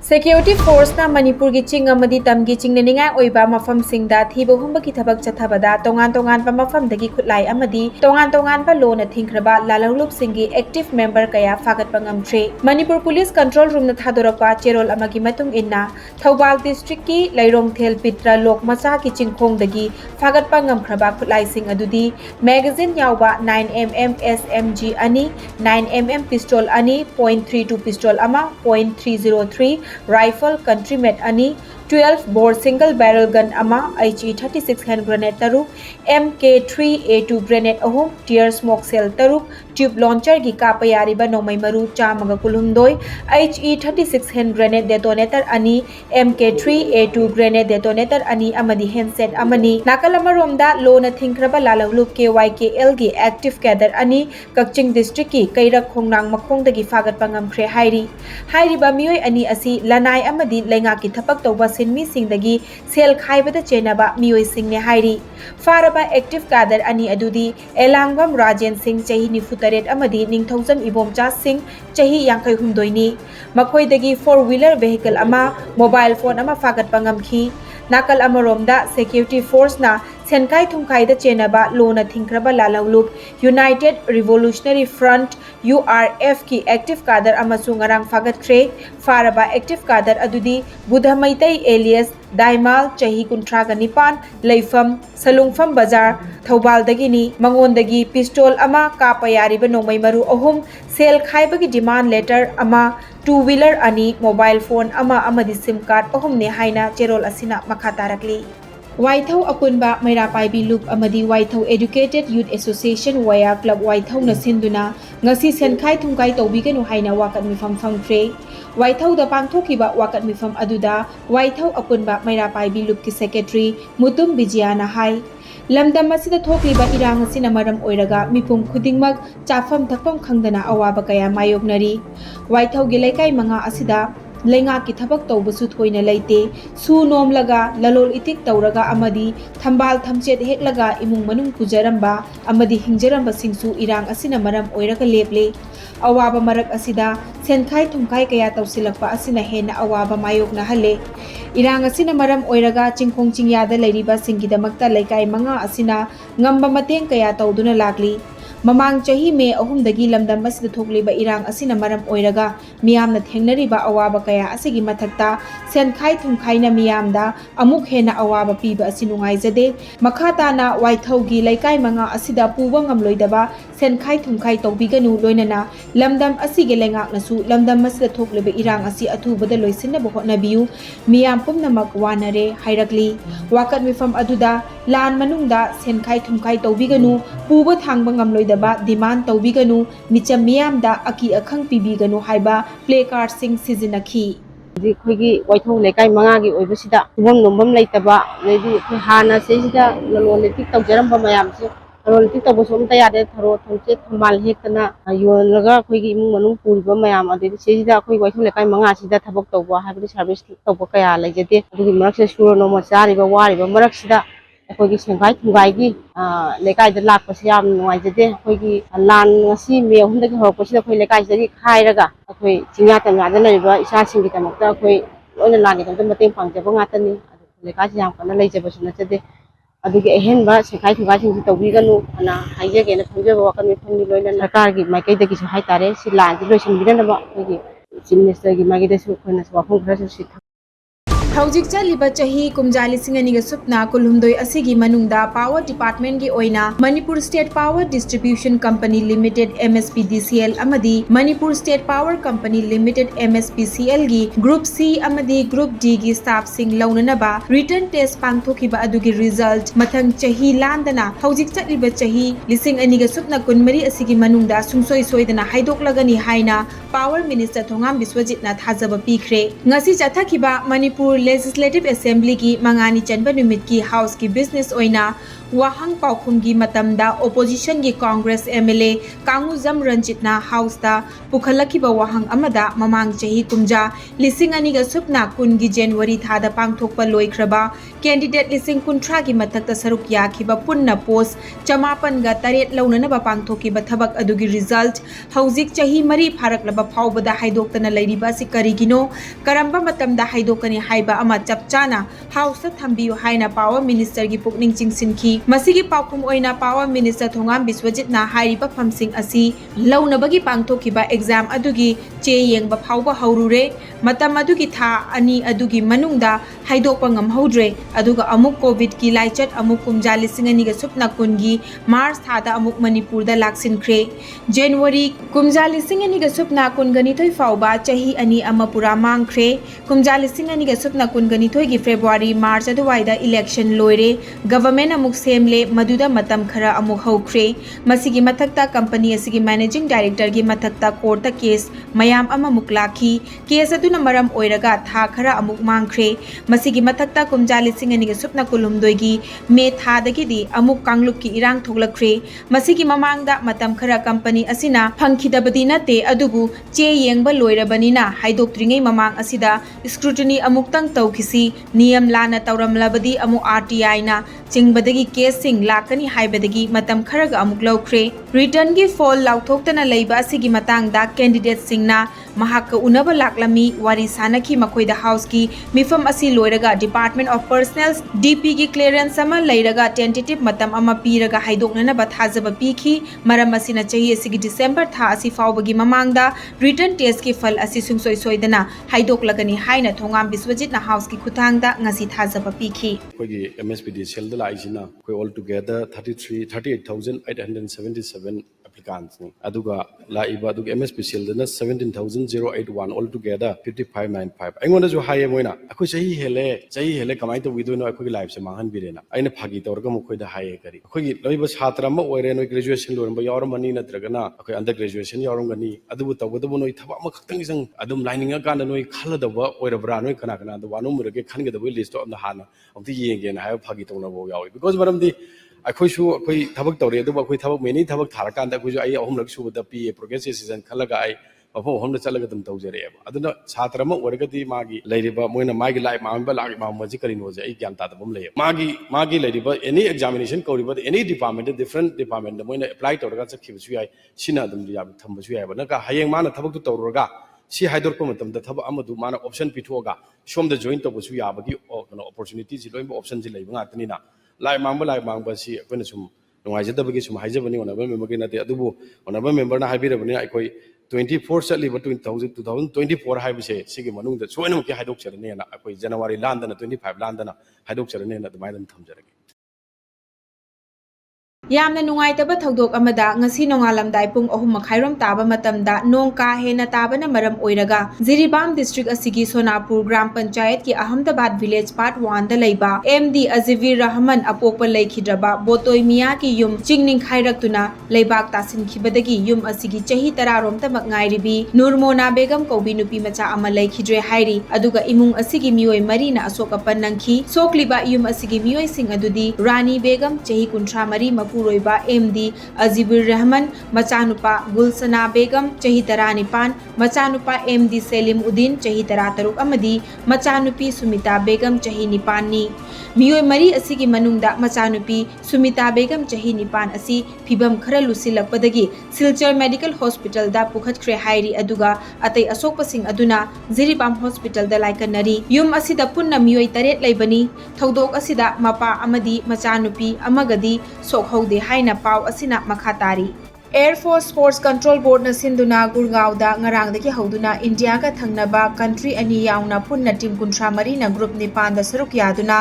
Security Force na Manipur gi ching amadi tam gi chingneningai oiba mafam singda thiba humba ki thabak chathabada tongan pa mafam dagi khutlai amadi tongan pa lo na thingkraba lalanglup singi active member kaya fagat pangamtre Manipur Police Control Room na thadorakpa cherol amagi matung inna Thoubal District ki Lairong Thel Pitra Lok Macha ki chingkhong dagi fagat pangamkraba khutlai sing adudi magazine yawba 9mm SMG ani 9mm pistol ani .32 pistol ama .303 rifle countrymet ani 12 bore single barrel gun ama HE36 hand grenade taruk MK3A2 grenade ahum tear smoke cell taruk tube launcher gi kapayari ba nomai maru chamaga kulumdoi HE36 hand grenade detonator ani MK3A2 grenade detonator ani amadi handset amani nakalamaromda lona thingkraba lalanglup KYKL gi active cadre ani Kakching district ki Kairak khongnang makhongdagi fagat pangamkhre hairi ba mioi ani asi lanai amadi lenga ki thapak toba sinmi singdagi sel khaibada chenaba mioi singne hairi faraba active cadre ani adudi Elangwam Rajen Singh chahi nifutaret amadi Ningthongzam Ibomcha Singh chahi yangkai humdoini makhoidagi 4-wheeler vehicle ama mobile phone ama fagat pangamkhi nakal amaromda security force na senkai thumkai da chenaba lona thingkraba lalanglup United Revolutionary Front URF ki active cadre amasung arang fagat kre faraba active cadre adudi Budhamaitai alias Daimal chahi kuntraga nipan leifam salungfam bazar Thoubal dagini mangondagi pistol ama kapayari ba nomai maru ahum sel khaibagi demand letter ama 2-wheeler ani mobile phone ama amadi sim card ahum ne haina cherol asina makhatarakli Waithau apunba Mairapaibi Loop amadi Waithau Educated Youth Association Waya Club Waithau na sinduna ngasi senkai thumkai tobiganu haina wakat mifam famfre Waithau da pangthokiba wakat mifam aduda Waithau apunba Mairapaibi Loop ki secretary Mutum Bijayana hai lamdam asida thokliba irang asina maram oiraga mipum khudingmak chafam thakpam khangdana awaba kaya mayoknari Waithau gi laikai manga asida lenga ki thabak tawbasu thoina leite su nom laga lalol itik tawraga amadi thambal thamchet heklaga imung manung pujaramba amadi hingjaramba singsu irang asina maram oiraga leple awaba marak asida senkhai thumkai kaya tawsilakpa asina hena awaba mayokna hale irang asina maram oiraga chingkhong chingyada leiriba singidamakta laikai manga asina ngamba mateng kaya tawduna lakli Mamang chahi me ahumdagi lamdam asida thokliba irang asina maram oiraga miyamna thengnariba awaba kaya asigi mathakta senkhai thumkhaina miyamda amuk hena awaba piba asinungai jade makhata na Waithau gi laikai manga asida puba ngamloidaba senkhai thumkhai tawbiganu loinana lamdam asige lengak nasu lamdam asida thokliba irang asi athubada loisinna hotnabiu miyam pumnamak wanare hairakli wakat mifam aduda lan manungda senkhai thumkhai tawbiganu puba thangba ngamloi daba demand tawbiganu micham miyamda aki akhang pibiganu haiba play card sing sizinakhi khoigi Waithau lekai manga gi oibasida bom nombam leitaba ledi hana seisida lololetik tawjaramba mayam se lololetik tawbosum tayade tharo thongche thamal hekana yolaga khoigi imung manung puriba mayam ade seisida khoi Waithau lekai manga sida thabak tawba habri service tawba kaya leijade adugi marakse suro no machariba wariba maraksida अखोगी सेंखाई थुंगाई लेकाई द लाख पसे याम नुवाइजदे अखोगी लान ngasi me humda ki horpasida khoi lekai jari khairaga अखोई चिंगा तंगा the लैबा इसा सिंगी तमकता अखोई लोना लागे तम मतeng pangjaba ngatani lekai yam kana leijaba suna chade adugi ehenba सेंखाई थुंगाई सिंगी तौबिगनु ana haijege na thonjaba wakan me family loina सरकार की माइकै दगी सु हाइ तारे सि लान जि लोइसिन बिदनबा अखोगी चिफ मिनिस्टर की माइकै दसु खोना सवाफम खरसु सि Haujik chaliba chahi kumjali singaniga supna kulhumdoi asigi manungda power department gi oina Manipur State Power Distribution Company Limited MSPDCL amadi Manipur State Power Company Limited MSPCL gi Group C amadi Group D gi staff sing launanaba written test pangthokiba adugi result mathang chahi landana haujik chaliba chahi lising aniga supna kunmari asigi manungda sungsoi soidana haidoklagani haina Power Minister Thongam Biswajit na thajaba pikre ngasi chathakiba Manipur Legislative Assembly की मंगानी चनबा नुमित की house की business ओइना वाहंग पाउखुम की मतमदा opposition की Congress MLA Kangujam रंजितना house ता पुखलखिबा वाहंग अमदा ममांग चही कुमजा लिसिंग अनिगा सुपना कुन की जनवरी थादा पांगथोकपा लोइख्रबा कैंडिडेट लिसिंग कुंट्रा की मथक्ता सरुक याखिबा पुन्ना पोस्ट चमापन गा तरेट लौननबा पांगथोकिबा थबक अदुगी रिजल्ट हौजिक चही मरी फारकलबा फाउबदा हाइदोक्तना लैरिबा सि करिगिनो करंबा मतमदा हाइदोकनी हाइबा अमा चपचाना हाउस थंबियो हाइना पावर मिनिस्टर की पुकनिंग चिंगसिनखी मसिगी पाउखुम ओइना पावर मिनिस्टर थोंगाम बिस्वजितना हाइरिबा फमसिंग असि लौनबगी पांगथोकिबा एग्जाम अदुगी चे येंगबा फाउबा हौरुरे मतम अदुगी था अनि अदुगी मनुंगदा हाइदोकपा ngamhodre aduga amuk covid ki laichat amuk kumja lising ani ga supna kungi march thada amuk manipur da laksin khre january kumja lising ani ga supna kun gani thoi fauba chahi ani ama pura mang khre kumja lising ani ga supna kun gani thoi gi february march aduwai da election loire government amuk semle maduda matam khara amuk hau khre masigi mathakta company asigi managing director gi mathakta court ta case mayam ama muklaki case aduna maram oiraga tha khara amuk mang khre masigi mathakta kumja lising ani ga supna kulumdoi me thadagi di amuk kangluk ki irang thoglakre masigi mamangda matam khara company asina phangkhidabadi nate adubu che yengba loirabanina haidoktringai mamang asida scrutiny amuktang tawkhisi niyam lana tawramlabadi amuk RTI na chingbadagi case sing lakani haibadagi matam khara ga amuk lawkhre return gi fall lauthoktana leiba asigi matangda candidate singna mahakka unaba laklami wari sanaki makoida house ki mifam asi loiraga department of personnel DP की clearance ama leiraga tentative matam ama piraga haidoknana ba thajaba pikhi maram asina chahi asigi December tha asi faubagi mamangda written test ki fal asi sungsoi soidana haidoklagani haina thongam biswajit na house ki khuthangda ngasi thajaba pikhi kogi MSPD sel da laisina koi all together 38,877 applicants ni aduga laiba aduga MSP sel da 17,081 all together 5595 aingonda jo haye moina akoi chahi hele kamai to wido no akoi life se mangan birena aina phagi tawrga mokoi da haye kari akoi loiba chhatra ma oire no graduation loram ba yarum mani natragana akoi under graduation yarum gani adubu tawgadu no thaba ma khaktang jang adum lining ga kan no khala da ba oire bra no kana kana da wanu murage khan ga da list of the hana of the yeng gen haye phagi tawna bo yawi because maram di akoi su akoi thabak tawre adu akoi thabak meni thabak thar kan da akoi ai ahum lak su da PA progress season khalaga ai mafo homda chalaga dum tawjare ba aduna chhatra ma oragadi magi leiriba moina magi lai mamba lagi ma maji kari no je ai gyan ta da bum lei magi leiriba any examination koriba any department different department moina apply tawraga chakhibu su yai sina dum ya thamba su yai ba naka hayeng mana thabak tu tawraga si haidor ko matam da thaba amadu mana option pithoga som da join to bu su ya ba gi opportunity si loim option si leiba ngatani na lai mamba si akona sum nungaijadabagi sum haijabani honorable member ki nate adubu honorable member na haibirabani akoi 24 satliba 2024 haibise sigi manungda soinam ki haidok charane na akoi January landana 25 landana haidok charane na dumaidan thamjarage यामना नुंगाइतबा थौदोक अमदा ngasi नोंगालमदाइ पुंग 3:30 ताबा मतमदा नोंग का हेना ताबना मरम ओइरगा Jiribam district असिगी Sonapur ग्राम पंचायत की Ahmedabad village part 1 दा लैबा MD अजीविर Rahman अपोकप लैखिद्रबा बोतोय मिया की yum चिंगनिंग खाइरक्तुना लैबाक तासिनखिबदगी yum असिगी चही 10 रोम तमक ngairibi नूरमोना बेगम कौबी नुपी मचा अमा लैखिद्रे हाइरी अदुगा इमुंग असिगी मियोय Marina Ashok पन्नंखी सोकलिबा yum असिगी मियोय सिंग अदुदी रानी बेगम चही 53 पुरोइबा MD अजीबुर Rahman मचानुपा गुलसना बेगम चही 19 मचानुपा MD सेलिम उद्दीन चही 13 अमदी मचानुपी सुमिता बेगम चही 9 नि मियोय मरी असिगी मनुंगदा मचानुपी सुमिता बेगम चही 9 असि फिबम खरा लुसिलकपदगी सिलचर मेडिकल हॉस्पिटल दा पुखतख्रे हाइरी अदुगा अतै असोकपसिंग अदुना जिरीबाम हॉस्पिटल दा लाइकनरी युम असिदा पुन्ना मियोय 3 लैबनी थौदोक असिदा मपा अमदी मचानुपी अमगदी सोखौदे हाइना पाव असिना मखातारी air force sports control board न सिंधुना गुरगांवदा ngarangdagi hauduna India ga thangnaba country ani yauna punna team 53 na group Nepal da saruk yaduna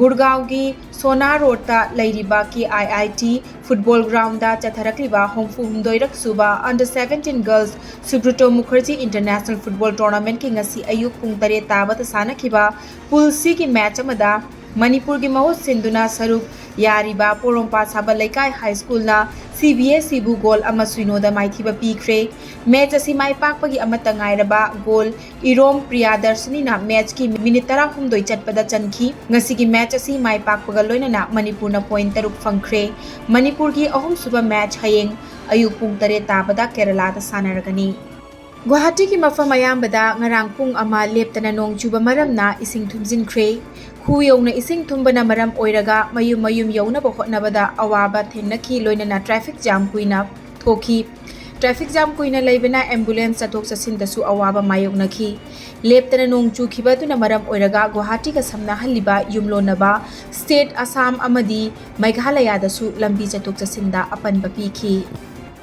Gurgaon gi Sona Road ta leiriba ki IIT football ground da chatharakliba hongfu humdoirak suba under 17 girls Subrata Mukherjee international football tournament ki ngasi ayuk pung 3 tabata sanakhiba pool C ki match amada Manipur की महूत सिंधुना सरुक यारिबा पोरोंपा साबा लेकाई high school ना CBSE बु गोल अमा सुइनोदा माइथिबा पीख्रे match असि माइ पाकपगी अमता ngairaba गोल इरोम प्रियादर्शनी ना match की minute 13 चटपदा चनखी ngasi की मैच असि माइ पाकपगा लोइनना मणिपुर ना पॉइंट 3 फंख्रे मणिपुर की अहम सुबा मैच हयेंग अयुक पुंग 3 ताबदा केरला दा सानरगनी गुवाहाटी की मफम अयाम्बदा ngarang pung ama leptana nong chuba maramna ising thumjinkhre खुयौना इसिंग थुंबना मरम ओइरगा मयुम मयुम यौनबा होटनबदा अवाबा थेंगनखी लोइनना ट्रैफिक जाम कुइना थोखी ट्रैफिक जाम कुइना लेबना एम्बुलेंस चथोक चसिनदसु अवाबा मायोगनखी लेप्तना नोंग चुखिबदुना मरम ओइरगा गुवाहाटी का समना हल्लिबा युमलोनबा स्टेट असम अमदी मेघालयदसु लंबी चथोक चसिनदा अपनबा पीखी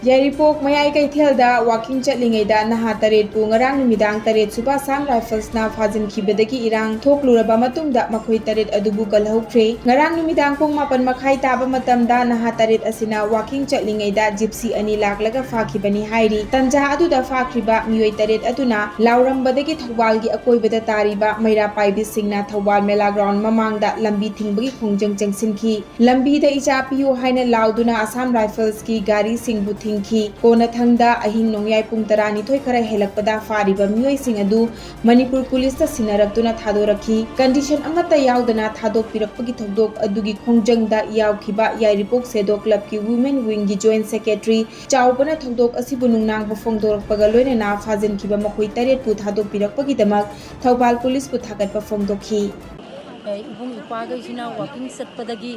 यारिपोक मयाई कैथेलदा वाकिंग चटलिंगैदा नहा तरेट पु ngarang numidang तरेट सुबा sam rifles na fajin khibadagi irang thokluraba matungda makhoi tरेट adubu galhaukhre ngarang numidang pung 8 makhai taba matamda naha तरेट asina walking चटलिंगैदा gypsy ani laklaga fakhibani hairi tanja aduda fakhriba miyoi तरेट aduna laurambadagi thawal gi akoibada tariba maira paibi singna thawal mela ground mamangda lambi thingbagi khongjang jangsinki lambi da icha piyu haina lauduna assam rifles ki gari singbu की कोनथंगदा अहिंग नोंयाई पुंग 12 खरा हेलकपदा फारिबा मियोई सिंग अदु Manipur police ता सिनारक्तुना थादोरखी condition अमता यावदना थादोक पिरकपगी थौदोक अदुगी खोंजंगदा यावखिबा यारिपोक सेदो क्लब की वुमेन विंग की जॉइंट सेक्रेटरी चावपना थौदोक असिबु नुंगनांग बफोंदोरकपगा लोइनना फाजिनखिबा मखोई तरेट पु थादोक पिरकपगीदमक थौबाल पुलिस पु थागतपा फोंदोखी इबुंग इपागैसिना वाकिंग चटपदगी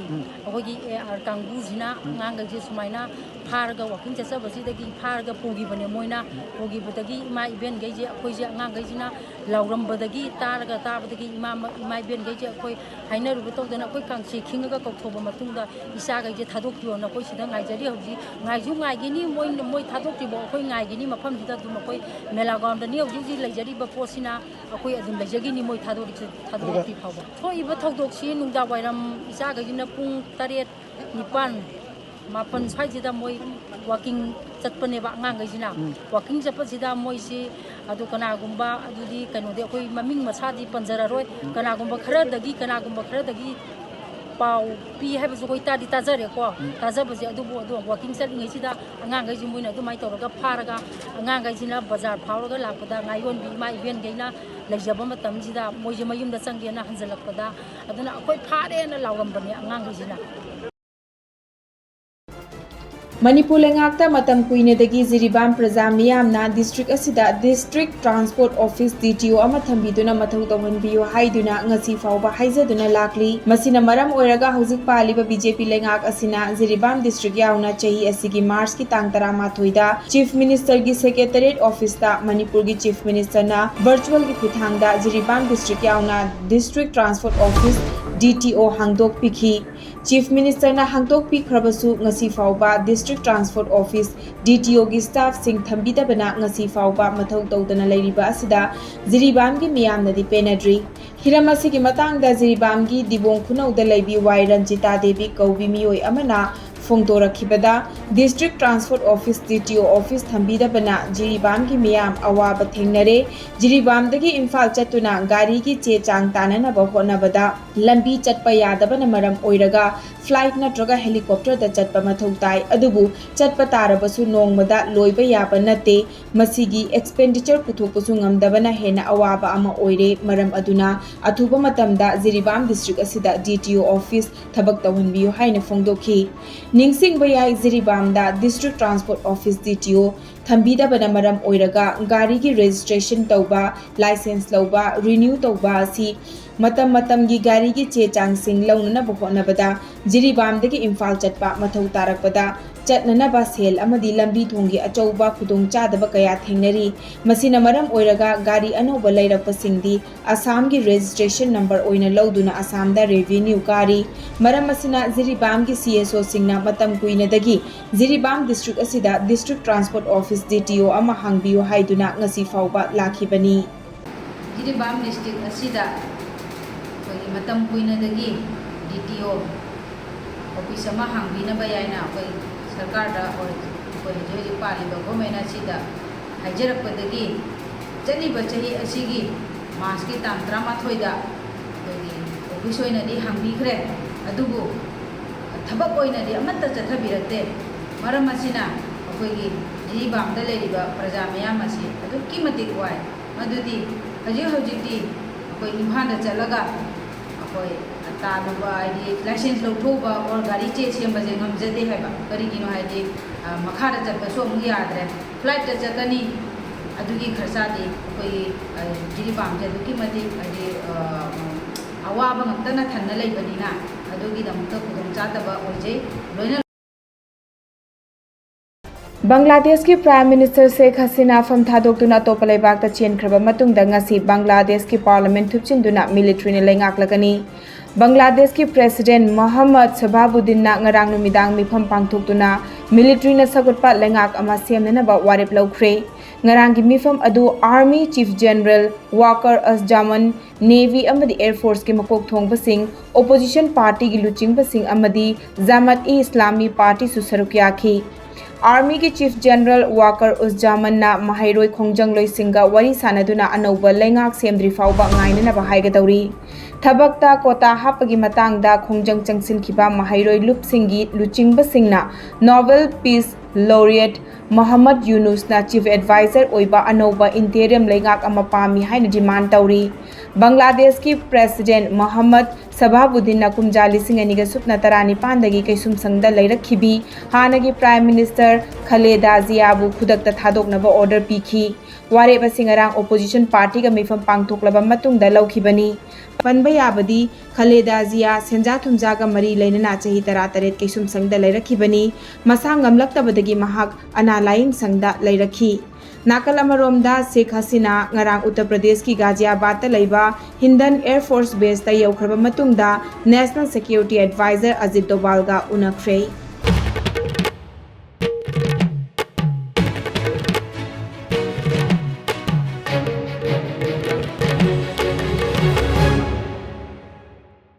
अखोगी AR कांगबुजिना ngangai सुमाइना फारगा वाकिंग चटबसिदगी फारगा पोगिबने मोइना पोगिबदगी इमा इवेंट गैजे अखोइजे ngangaisina लाउरमबदगी तारगा ताबदगी इमा इवेंट गैजे अखोइ हाइनरुब तौदना अखोइ कांगसे खिंगगा कौथोबा मतुंगदा इसा गैजे थादोक्तियोना अखोइ सिदा ngaijari हौजी ngaiju ngaigini मोइ थादोक्तिबो अखोइ ngaigini मफमसिदा दुम अखोइ मेला ग्राउंडनी हौजी लैजरिबा पोसिना अखोइ अदुम लैजगिनी मोइ थादोक्ति फावबा इब थौदोक्सी नुंदा वाइरम इचागैजिना पुंग 8 निपान मापन साइजिदा मोइ वाकिंग चटपनेबा ngangaisina वाकिंग चटपसिदा मोइसी अदु कनागुंबा अदुदी कनोदे अखोइ ममिंग मसादी पंजरारोय कनागुंबा खरदगी पाउ पी हैबसु कोइ तादी ताजरे को ताजबजे अदु वाकिंग चटलिंगैसिदा ngangaisi मोइना अदुमाइ तौरगा फारगा ngangaisina बाजार फावरगा लापदा ngayon बि मा इवेंट गैना लैजबा मतमजिदा मोइजे मयुमदा चंगेना हंजलकपदा अदुना अखोइ फारेना लावरमबने ngangaisina मणिपुर लेंगाक्ता मतम कुइनेदगी जिरिबाम प्रजा मियामना डिस्ट्रिक्ट असिदा डिस्ट्रिक्ट ट्रांसपोर्ट ऑफिस DTO अमा थंबिदुना मथौ तौहनबियो हाइदुना ngasi फावबा हाइजदुना लाकली मसिना मरम ओइरगा हौजिक पालिबा BJP लेंगाक असिना जिरिबाम डिस्ट्रिक्ट याउना चही असिगी मार्च की तांग 13 दा चीफ मिनिस्टर की सेक्रेटरीट ऑफिस ता मणिपुर की चीफ मिनिस्टर ना वर्चुअल की खुथांगदा जिरिबाम डिस्ट्रिक्ट याउना डिस्ट्रिक्ट ट्रांसपोर्ट ऑफिस DTO हांगदोक पिखी चीफ मिनिस्टर ना हांगदोक पिखरबसु ngasi फावबा डिस्ट्रिक्ट ट्रांसपोर्ट ऑफिस DTO की स्टाफ सिंह थंबिदबना ngasi फावबा मथौ तौदना लैरिबा असिदा जिरिबाम की मियामनदी पेनद्री हिरम असिगी मतांगदा जिरिबाम की दिबोंग खुनौदा लैबी वाई रंजिता देवी कौबी मियोय अमना फोंदोरखिबदा district transport office DTO office थंबिदबना जिरिबाम की मियाम अवाब थेंगनरे जिरिबामदगी इम्फाल चतुना गाड़ी की चे चांग ताननबा होनबदा लंबी चटपा यादबना मरम ओइरगा फ्लाइट नत्रगा हेलीकॉप्टर दा चटपा मथौ ताई अदुबु चटपा तारबसु नोंगमदा लोइबा याबा नते मसिगी एक्सपेंडिचर पुथोकपसु ngamdabana hena awaba ama oire maram aduna athuba matamda Jiribam district असिदा DTO ऑफिस थबक तवहनबियो हाइना फोंदोखी निंगसिंग बयाई जिरिबामदा डिस्ट्रिक्ट ट्रांसपोर्ट ऑफिस DTO थंबिदबना मरम ओइरगा गाड़ी की रजिस्ट्रेशन तौबा लाइसेंस लौबा रिन्यू तौबा असि मतम की गाड़ी की चे चांगसिंग लौननबा होनबदा जिरिबामदगी इम्फाल चटपा मथौ तारकपदा चटननबा सेल अमदी लंबी थोंगी अचौबा खुदोंग चादबा कया थेंगनरी मसिना मरम ओइरगा गाड़ी अनौबा लैरकपसिंगदी असम की रजिस्ट्रेशन नंबर ओइना लौदुना असमदा रेवेन्यू कारी मरम मसिना जिरिबाम की CSO सिंगना मतम कुइनदगी जिरिबाम डिस्ट्रिक्ट असिदा डिस्ट्रिक्ट ट्रांसपोर्ट ऑफिस DTO अमा हांगबियो हाइदुना ngasi फावबा लाखिबनी जिरिबाम डिस्ट्रिक्ट असिदा कोई मतम कुइनदगी DTO ऑफिस अमा हांगबिनबा याइना कोई सरकार दा और कोई जे पालिबा गवर्नमेंट असिदा हाइजरपदगी चलिबा चही असिगी मार्च की तांग 13 दा कोई ऑफिस ओइनदी हांगबिख्रे अदुबु थबक ओइनदी अमत्ता चथबिरते मरम असिना अखोइगी जिरीबामदा लेरिबा प्रजा मयाम असि अदुक्की मतिक वाय मदुदी हजिक अखोइ इम्फालदा चलगा अखोइ तालुबा आइदि लाइसेंस लौथोबा और गाड़ी चे सेमबजे ngamjade haiba karigiनो हाइदि मखादा चलबसो अमु याद्रे फ्लाइट चकनी अदुगी खर्चादी अखोइ जिरीबामजे अदुक्की मतिक आइदि अवाबा ngaktana thanna leibaniना अदुगी दमता खुदों चादबा ओइजे लोइना बांग्लादेश की prime minister Sheikh Hasina फम थादोक्तुना अतोप्पा लेबाक्ता चेनख्रबा मतुंगदा ngasi Bangladesh की पार्लियामेंट थुपचिंदुना मिलिट्री ने लेंगाक्लगनी बांग्लादेश की प्रेसिडेंट मोहम्मद शबाबुद्दीन ना ngarang numidang mifam pangthoktuna military ने सगुटपा लेंगाक अमा सेमननबा वारेप लौख्रे ngarang gi mifam adu army chief general Waker असजामन नेवी अमदी एयर फोर्स के मकोक थोंगबसिंग ओपोजिशन पार्टी की लुचिंगबसिंग अमदी जमात ई इस्लामी पार्टी सु सरुक याखी आर्मी के चीफ जनरल वाकर उस्जामन ना महाइरोय खोंजंग लोइसिंगा वरी सानदुना अनौबा लेंगाक सेमद्री फाउबा ngainana हाइगदौरी थबकता कोता हापगी मतंगदा खोंजंग चंगसिनखिबा महाइरोय लुपसिंगी लुचिंगबसिंगना Nobel peace laureate Mohammad Yunus ना चीफ एडवाइजर ओइबा अनौबा इंटेरियम लेंगाक अमा पामी हाइना डिमांड तौरी बांग्लादेश की प्रेसिडेंट मोहम्मद शबाबुद्दीन ना कुमजा लिसिंग अनिगा सुपना तरानी पांदगी कैसुम संगदा लैरखिबी हानगी प्राइम मिनिस्टर खलेदा जियाबु खुदकता थादोकनबा ऑर्डर पीखी वारेबा सिंगरांग ओपोजिशन पार्टी का मिफम पांगथोकलबा मतुंगदा लौखिबनी पनबा याबदी खलेदा जिया सेंजा थुमजागा मरी लेनना चही तरा तरेत कैसुम संगदा लैरखिबनी मसा ngamlaktabadagi mahak ana laing sangda lairaki नाकल अमरोमदा Sheikh Hasina ngarang Uttar Pradesh की गाजियाबाद ता लैबा हिंदन एयर फोर्स बेस ता यौखरबा मतुंगदा national security adviser Ajit Doval गा उनखरे।